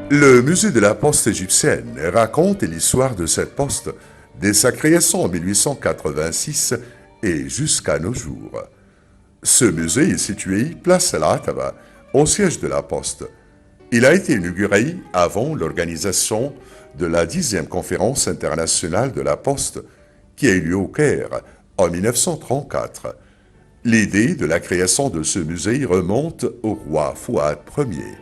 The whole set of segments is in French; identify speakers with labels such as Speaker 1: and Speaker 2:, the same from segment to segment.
Speaker 1: Le musée de la poste égyptienne raconte l'histoire de cette poste dès sa création en 1886 et jusqu'à nos jours. Ce musée est situé place Al-Ataba, au siège de la poste. Il a été inauguré avant l'organisation de la 10e conférence internationale de la poste qui a eu lieu au Caire en 1934. L'idée de la création de ce musée remonte au roi Fouad Ier.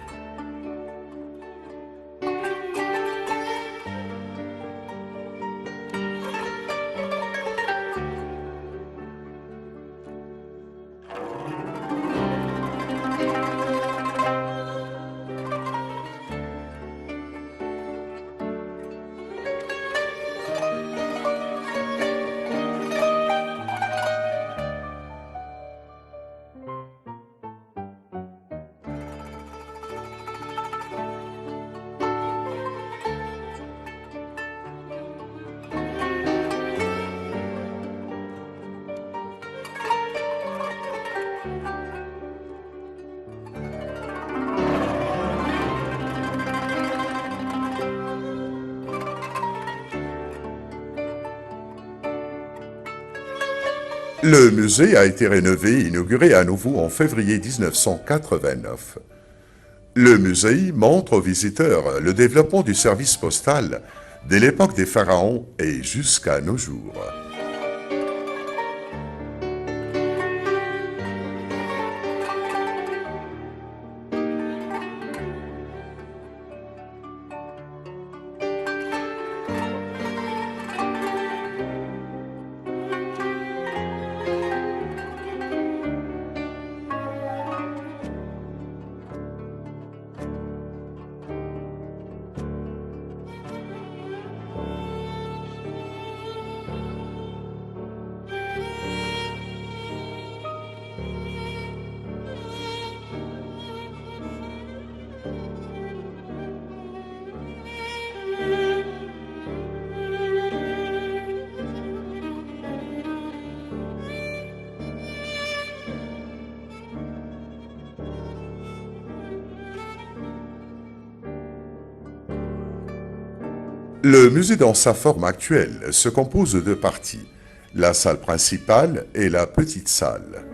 Speaker 1: Le musée a été rénové et inauguré à nouveau en février 1989. Le musée montre aux visiteurs le développement du service postal dès l'époque des pharaons et jusqu'à nos jours. Le musée dans sa forme actuelle se compose de deux parties, la salle principale et la petite salle.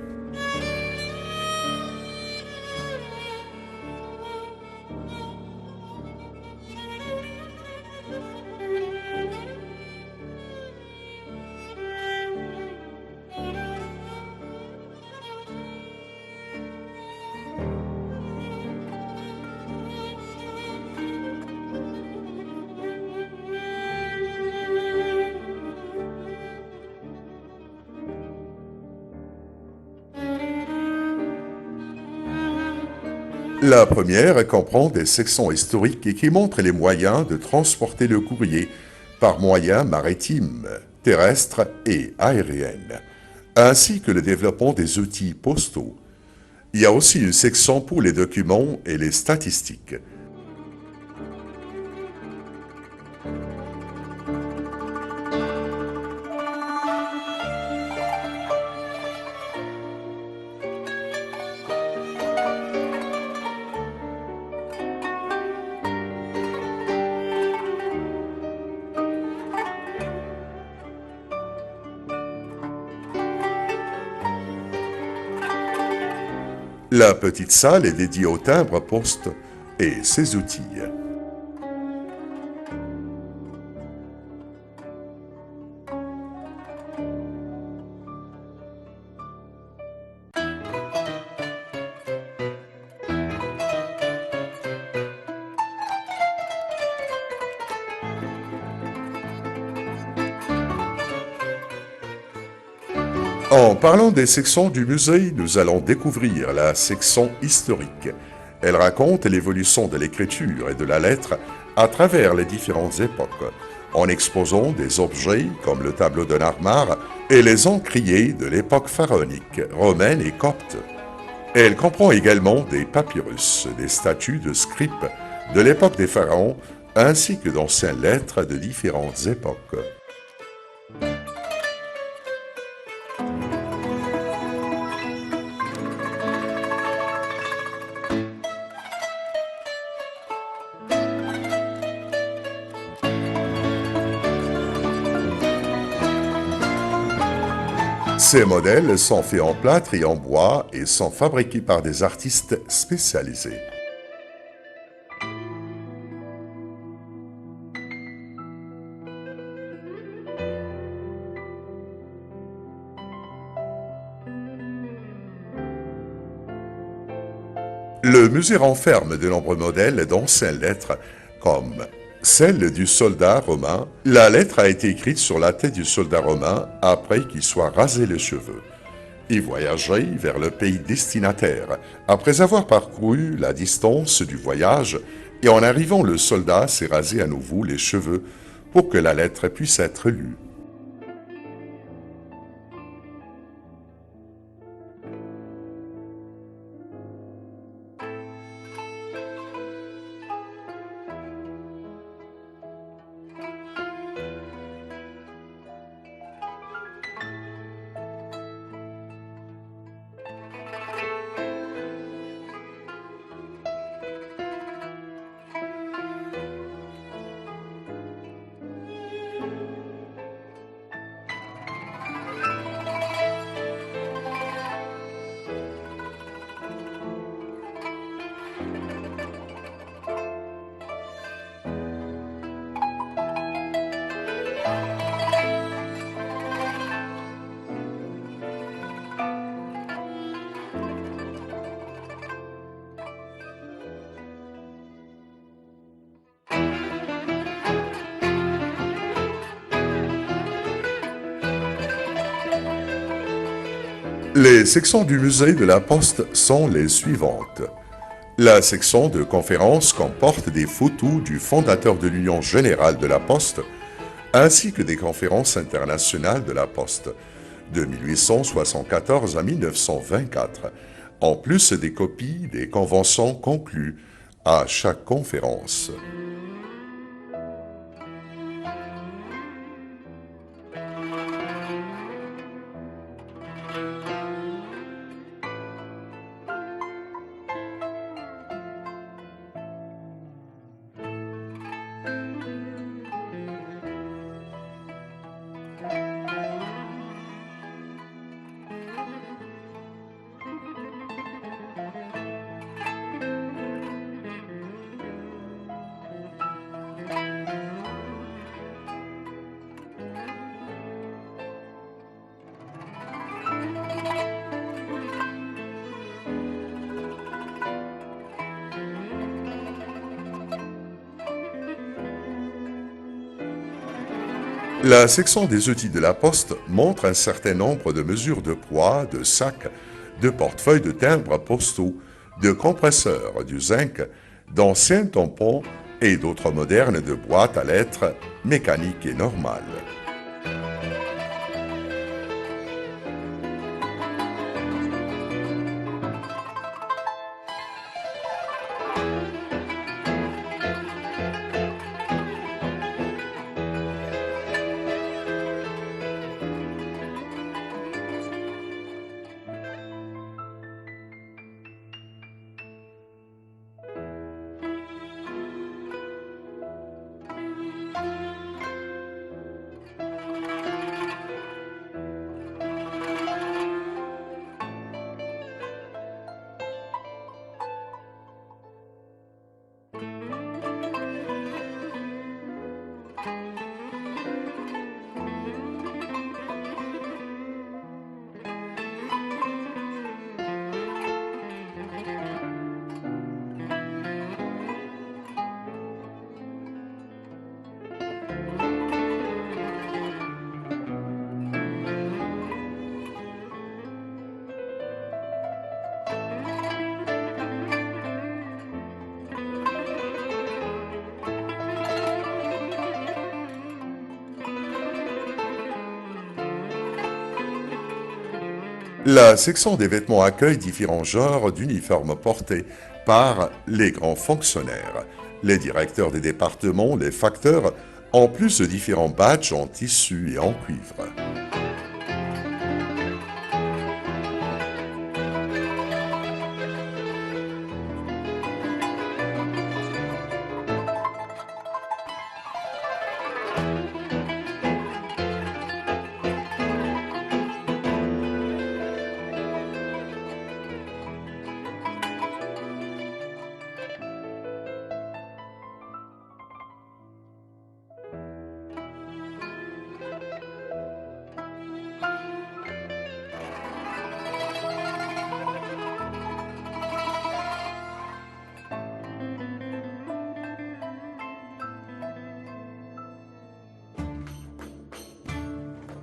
Speaker 1: La première comprend des sections historiques qui montrent les moyens de transporter le courrier par moyens maritimes, terrestres et aériens, ainsi que le développement des outils postaux. Il y a aussi une section pour les documents et les statistiques. La petite salle est dédiée au timbre-poste et ses outils. En parlant des sections du musée, nous allons découvrir la section historique. Elle raconte l'évolution de l'écriture et de la lettre à travers les différentes époques, en exposant des objets comme le tableau de Narmar et les encriers de l'époque pharaonique, romaine et copte. Elle comprend également des papyrus, des statues de scribes de l'époque des pharaons, ainsi que d'anciennes lettres de différentes époques. Ces modèles sont faits en plâtre et en bois et sont fabriqués par des artistes spécialisés. Le musée renferme de nombreux modèles d'anciennes lettres, comme celle du soldat romain. La lettre a été écrite sur la tête du soldat romain après qu'il soit rasé les cheveux. Il voyageait vers le pays destinataire. Après avoir parcouru la distance du voyage, et en arrivant, le soldat s'est rasé à nouveau les cheveux pour que la lettre puisse être lue. Les sections du musée de la Poste sont les suivantes. La section de conférences comporte des photos du fondateur de l'Union générale de la Poste, ainsi que des conférences internationales de la Poste, de 1874 à 1924, en plus des copies des conventions conclues à chaque conférence. La section des outils de la Poste montre un certain nombre de mesures de poids, de sacs, de portefeuilles de timbres postaux, de compresseurs, du zinc, d'anciens tampons et d'autres modernes de boîtes à lettres mécaniques et normales. La section des vêtements accueille différents genres d'uniformes portés par les grands fonctionnaires, les directeurs des départements, les facteurs, en plus de différents badges en tissu et en cuivre.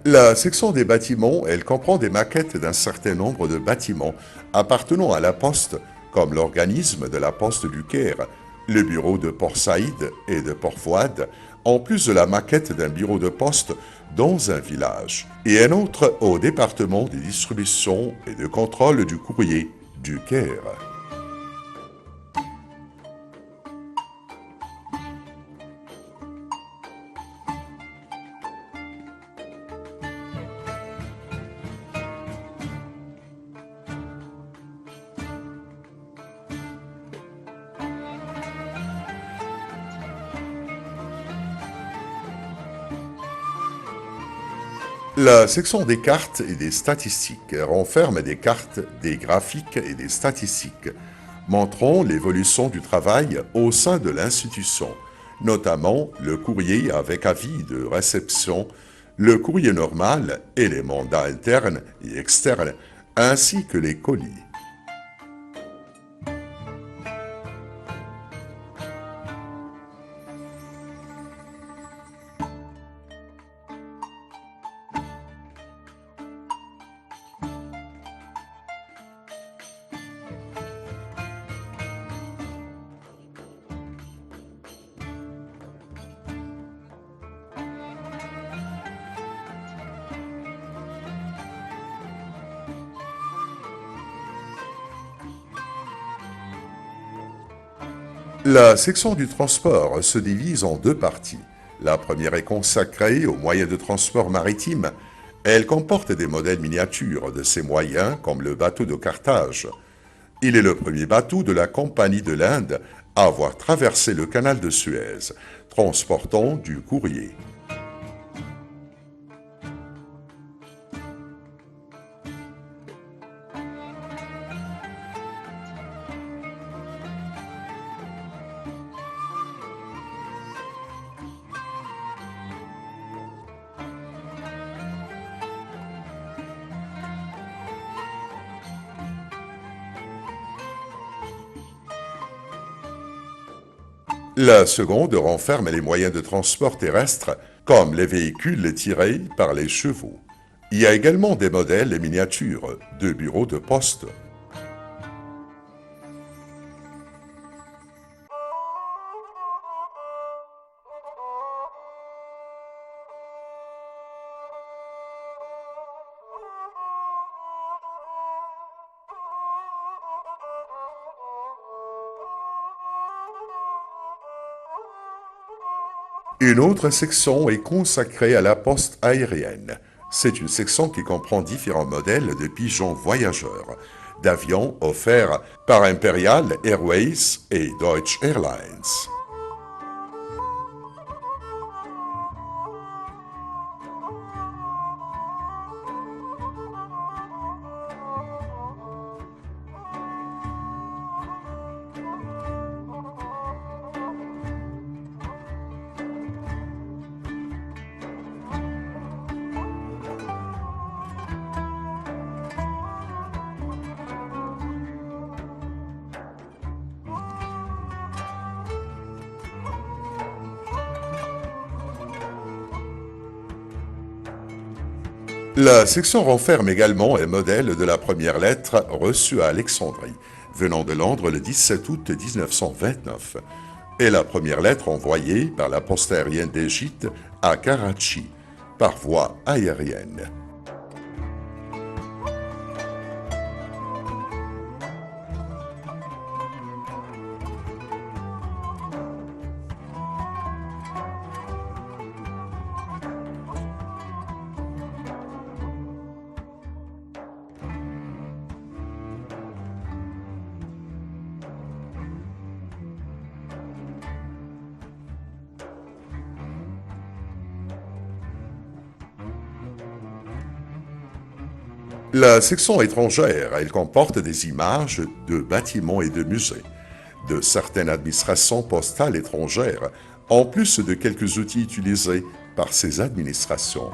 Speaker 1: La section des bâtiments, elle comprend des maquettes d'un certain nombre de bâtiments appartenant à la Poste, comme l'organisme de la Poste du Caire, le bureau de Port Saïd et de Port Fouad, en plus de la maquette d'un bureau de poste dans un village, et un autre au département des distributions et de contrôle du courrier du Caire. La section des cartes et des statistiques renferme des cartes, des graphiques et des statistiques montrant l'évolution du travail au sein de l'institution, notamment le courrier avec avis de réception, le courrier normal et les mandats internes et externes, ainsi que les colis. La section du transport se divise en deux parties. La première est consacrée aux moyens de transport maritime. Elle comporte des modèles miniatures de ces moyens comme le bateau de Carthage. Il est le premier bateau de la Compagnie de l'Inde à avoir traversé le canal de Suez, transportant du courrier. La seconde renferme les moyens de transport terrestre, comme les véhicules tirés par les chevaux. Il y a également des modèles miniatures de bureaux de poste. Une autre section est consacrée à la poste aérienne. C'est une section qui comprend différents modèles de pigeons voyageurs, d'avions offerts par Imperial Airways et Deutsche Airlines. La section renferme également un modèle de la première lettre reçue à Alexandrie, venant de Londres le 17 août 1929, et la première lettre envoyée par la poste aérienne d'Égypte à Karachi, par voie aérienne. La section étrangère, elle comporte des images de bâtiments et de musées, de certaines administrations postales étrangères, en plus de quelques outils utilisés par ces administrations.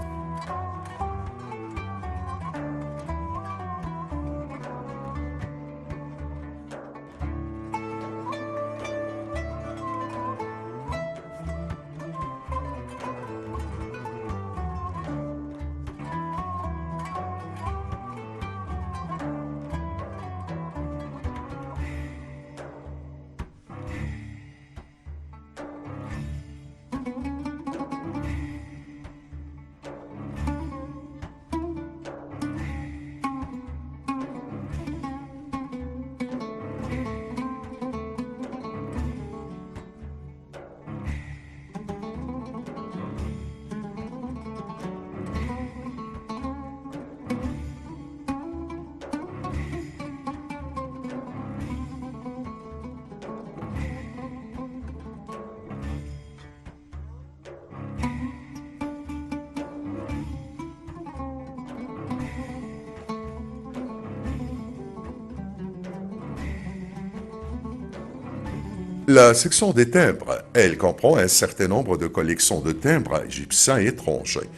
Speaker 1: La section des timbres, elle comprend un certain nombre de collections de timbres égyptiens étrangers,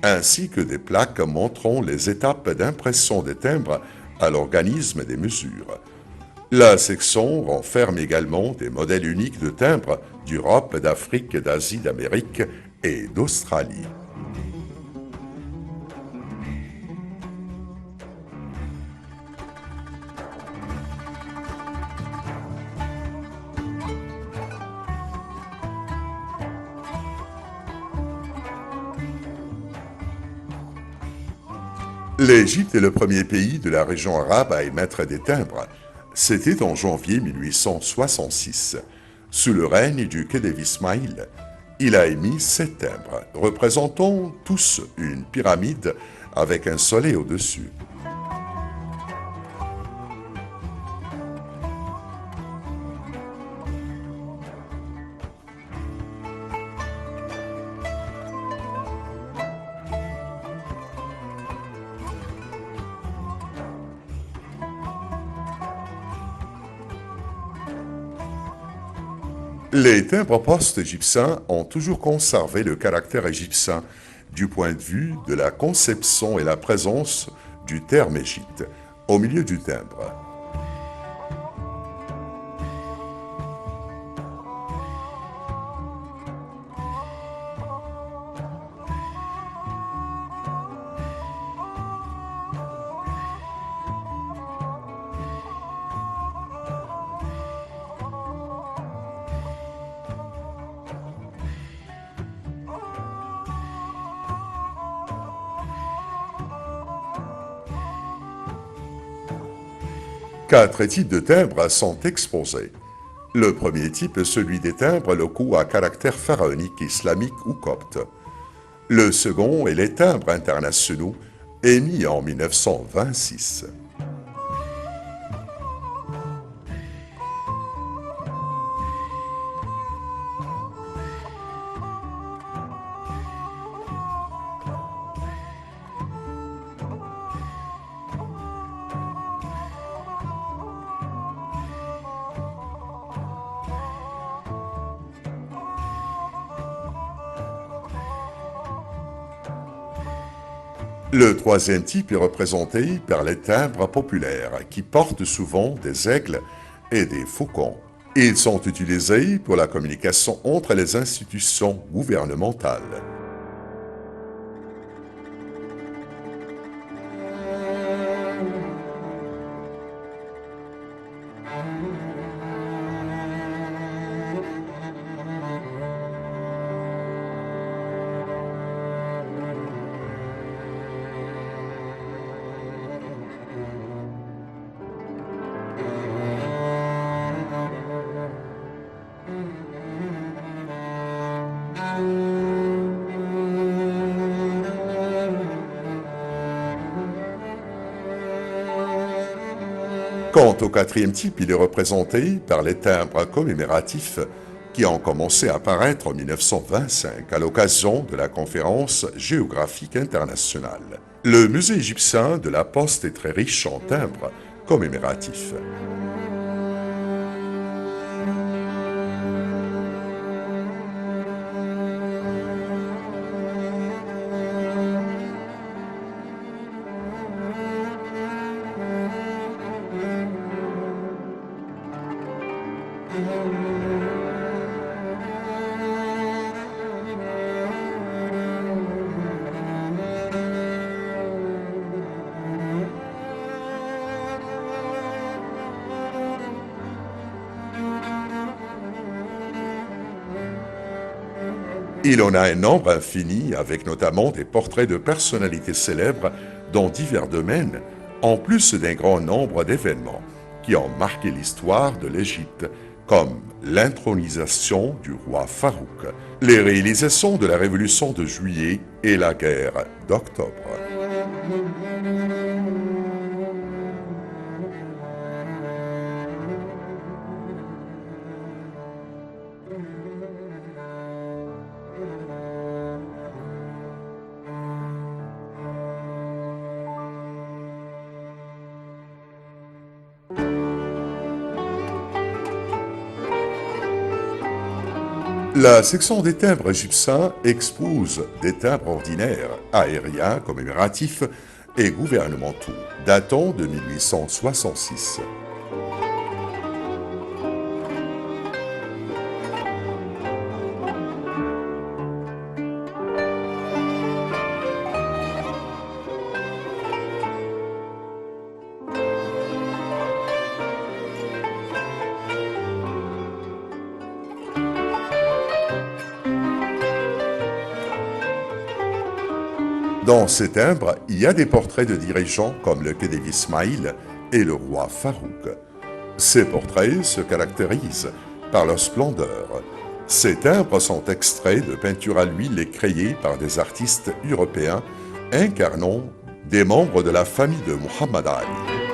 Speaker 1: ainsi que des plaques montrant les étapes d'impression des timbres à l'organisme des mesures. La section renferme également des modèles uniques de timbres d'Europe, d'Afrique, d'Asie, d'Amérique et d'Australie. L'Égypte est le premier pays de la région arabe à émettre des timbres. C'était en janvier 1866. Sous le règne du Khedive Ismaïl, il a émis 7 timbres, représentant tous une pyramide avec un soleil au-dessus. Les timbres postes égyptiens ont toujours conservé le caractère égyptien du point de vue de la conception et la présence du terme Égypte au milieu du timbre. Quatre types de timbres sont exposés. Le premier type est celui des timbres locaux à caractère pharaonique, islamique ou copte. Le second est les timbres internationaux émis en 1926. Le troisième type est représenté par les timbres populaires qui portent souvent des aigles et des faucons. Ils sont utilisés pour la communication entre les institutions gouvernementales. Quant au quatrième type, il est représenté par les timbres commémoratifs qui ont commencé à apparaître en 1925 à l'occasion de la conférence géographique internationale. Le musée égyptien de la Poste est très riche en timbres commémoratifs. Il en a un nombre infini, avec notamment des portraits de personnalités célèbres dans divers domaines, en plus d'un grand nombre d'événements qui ont marqué l'histoire de l'Égypte, comme l'intronisation du roi Farouk, les réalisations de la Révolution de juillet et la guerre d'octobre. La section des timbres égyptiens expose des timbres ordinaires, aériens, commémoratifs et gouvernementaux, datant de 1866. Dans ces timbres, il y a des portraits de dirigeants comme le Khedive Ismaïl et le roi Farouk. Ces portraits se caractérisent par leur splendeur. Ces timbres sont extraits de peintures à l'huile et créés par des artistes européens incarnant des membres de la famille de Muhammad Ali.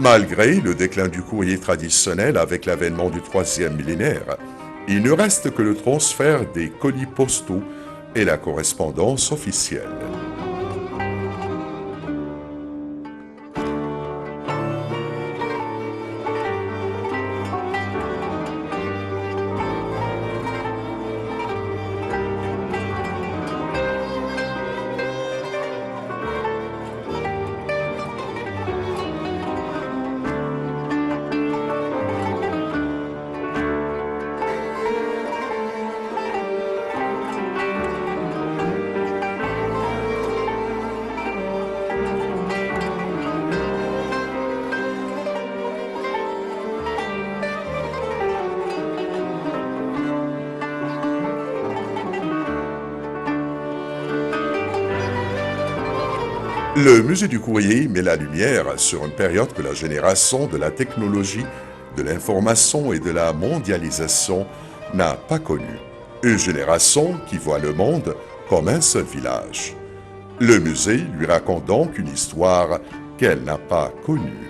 Speaker 1: Malgré le déclin du courrier traditionnel avec l'avènement du troisième millénaire, il ne reste que le transfert des colis postaux et la correspondance officielle. Le musée du courrier met la lumière sur une période que la génération de la technologie, de l'information et de la mondialisation n'a pas connue. Une génération qui voit le monde comme un seul village. Le musée lui raconte donc une histoire qu'elle n'a pas connue.